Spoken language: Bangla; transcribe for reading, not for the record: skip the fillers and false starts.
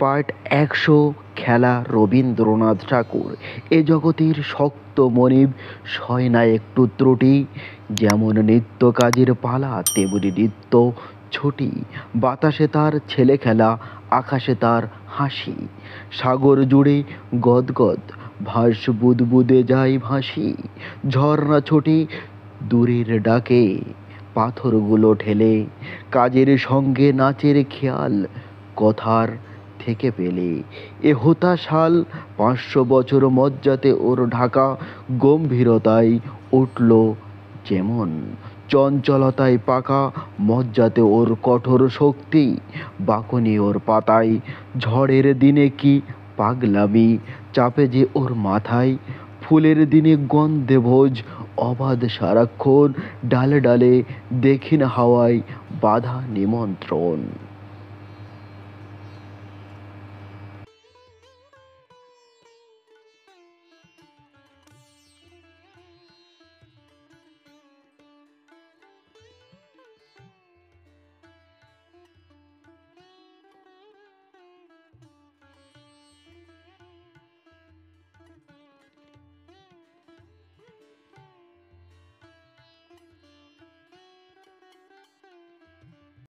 পার্ট ১০০ খেলা রবীন্দ্রনাথ ঠাকুর। এ জগতের শক্ত মনিব সয় না একটু ত্রুটি। যেমন নিত্য কাজের পালা তেমনি নিত্য ছুটি। বাতাসে তার ছেলে খেলা, আকাশে তার হাসি। সাগর জুড়ে গদগদ ভাস বুদবুদে যায় ভাসি। ঝর্ণা ছোটে দূরের ডাকে, পাথরগুলো ঠেলে। কাজের সঙ্গে নাচের খেয়াল কথার থেকে পেলে। এ হতাশাল ৫০০ বছর মজ্জাতে ওর ঢাকা গম্ভীরতায় উঠল যেমন। চঞ্চলতায় পাকা মজ্জাতে ওর কঠোর শক্তি। বাঁকুনি ওর পাতায় ঝড়ের দিনে কি পাগলামি চাপে যে ওর মাথায়। ফুলের দিনে গন্ধে ভোজ অবাধ সারাক্ষণ। ডালে ডালে দেখিন হাওয়ায় বাঁধা নিমন্ত্রণ।